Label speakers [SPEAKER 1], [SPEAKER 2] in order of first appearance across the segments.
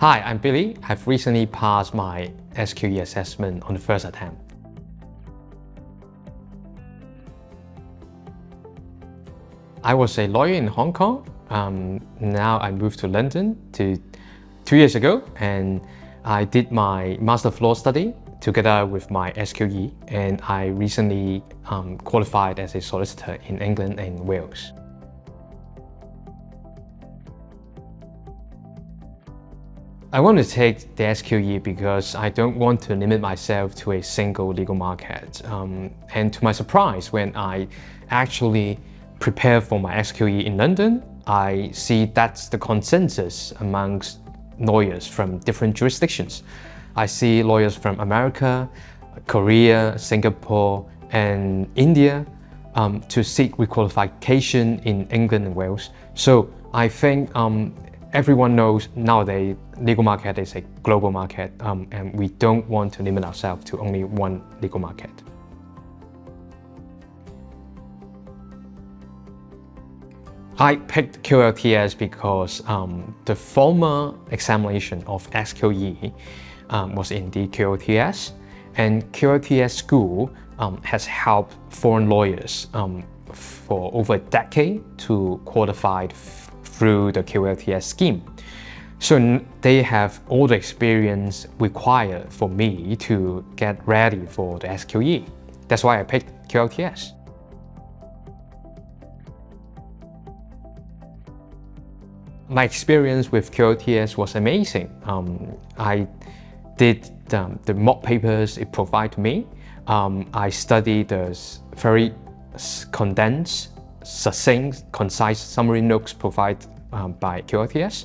[SPEAKER 1] Hi, I'm Billy. I've recently passed my SQE assessment on the first attempt. I was a lawyer in Hong Kong. Now I moved to London 2 years ago, and I did my Master of Law study together with my SQE, and I recently qualified as a solicitor in England and Wales. I want to take the SQE because I don't want to limit myself to a single legal market. And to my surprise, when I actually prepare for my SQE in London, I see that's the consensus amongst lawyers from different jurisdictions. I see lawyers from America, Korea, Singapore, and India to seek requalification in England and Wales. So I think everyone knows nowadays legal market is a global market, and we don't want to limit ourselves to only one legal market. I picked QLTS because the former examination of SQE was in the QLTS, and QLTS school has helped foreign lawyers for over a decade to qualify through the QLTS scheme. So they have all the experience required for me to get ready for the SQE. That's why I picked QLTS. My experience with QLTS was amazing. I did the mock papers it provided to me. I studied the very condensed, succinct, concise summary notes provided by QLTS,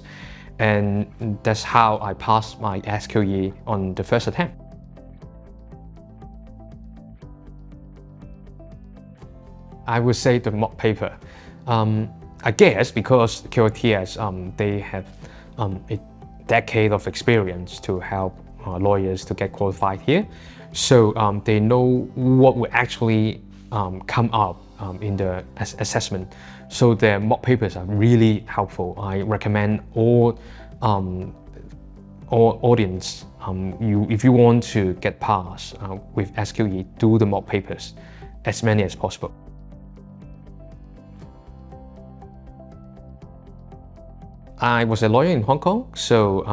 [SPEAKER 1] and that's how I passed my SQE on the first attempt. I would say the mock paper. I guess because QLTS, they have a decade of experience to help lawyers to get qualified here. So they know what will actually come up in the assessment. So their mock papers are really helpful. I recommend all audience, if you want to get passed with SQE, do the mock papers, as many as possible. I was a lawyer in Hong Kong, so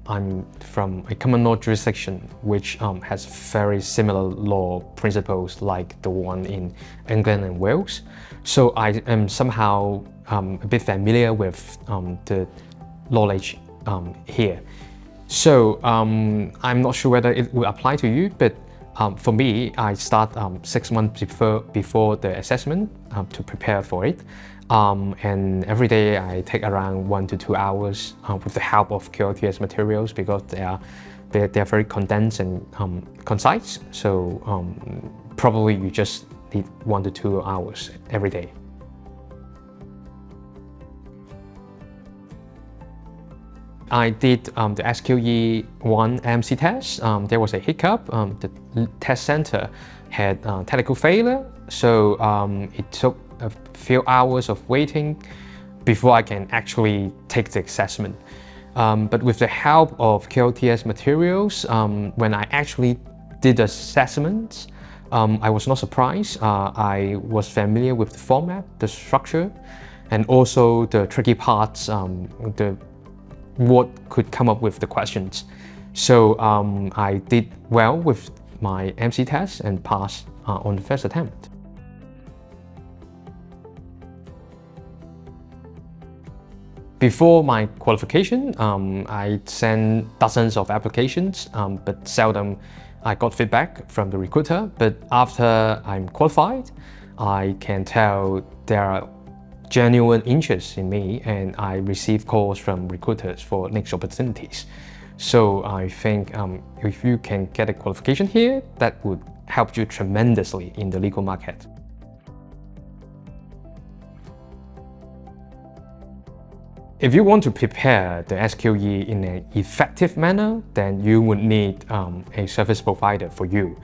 [SPEAKER 1] I'm from a common law jurisdiction which has very similar law principles like the one in England and Wales. So I am somehow a bit familiar with the knowledge here. So I'm not sure whether it will apply to you, but for me, I start 6 months before the assessment to prepare for it. And every day I take around 1 to 2 hours with the help of QLTS materials because they are very condensed and concise. So probably you just need 1 to 2 hours every day. I did the SQE 1 MC test. There was a hiccup. The test center had technical failure, so it took a few hours of waiting before I can actually take the assessment. But with the help of QLTS materials, when I actually did the assessment, I was not surprised. I was familiar with the format, the structure, and also the tricky parts, what could come up with the questions. So I did well with my MC test and passed on the first attempt. Before my qualification, I sent dozens of applications, but seldom I got feedback from the recruiter. But after I'm qualified, I can tell there are genuine interest in me, and I receive calls from recruiters for next opportunities. So I think if you can get a qualification here, that would help you tremendously in the legal market. If you want to prepare the SQE in an effective manner, then you would need a service provider for you.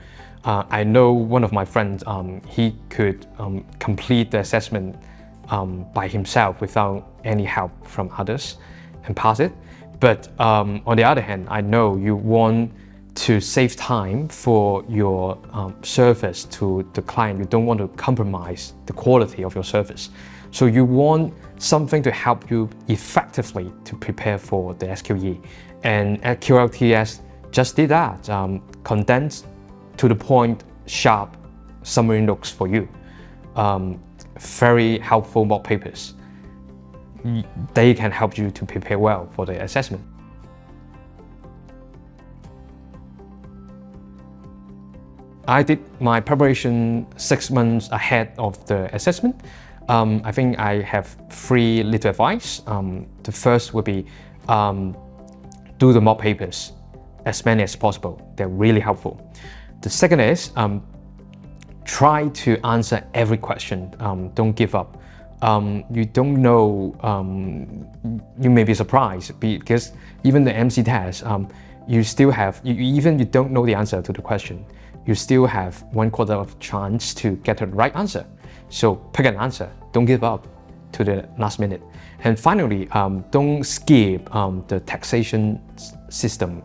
[SPEAKER 1] I know one of my friends, he could complete the assessment by himself without any help from others and pass it. But on the other hand, I know you want to save time for your service to the client. You don't want to compromise the quality of your service. So you want something to help you effectively to prepare for the SQE. And at QLTS just did that, condensed to the point, sharp summary notes for you. Very helpful mock papers. They can help you to prepare well for the assessment. I did my preparation 6 months ahead of the assessment. I think I have 3 little advice. The first would be do the mock papers, as many as possible. They're really helpful. The second is try to answer every question. Don't give up. You don't know, you may be surprised because even the MC test, you still have, even you don't know the answer to the question, you still have 1/4 of chance to get the right answer. So pick an answer, don't give up to the last minute. And finally, don't skip the taxation system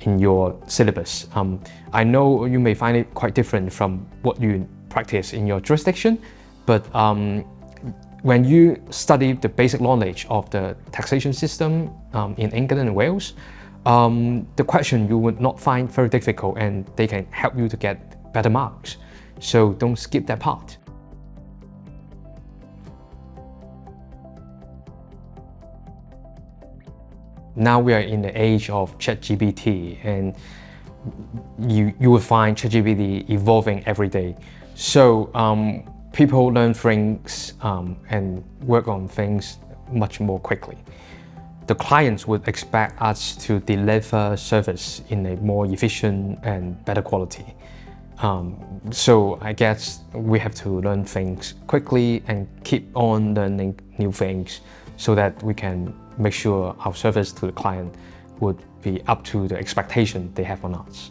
[SPEAKER 1] in your syllabus. I know you may find it quite different from what you practice in your jurisdiction, but when you study the basic knowledge of the taxation system in England and Wales, the question you would not find very difficult and they can help you to get better marks. So don't skip that part. Now we are in the age of ChatGPT, and you will find ChatGPT evolving every day. So people learn things and work on things much more quickly. The clients would expect us to deliver service in a more efficient and better quality. So I guess we have to learn things quickly and keep on learning new things so that we can make sure our service to the client would be up to the expectation they have on us.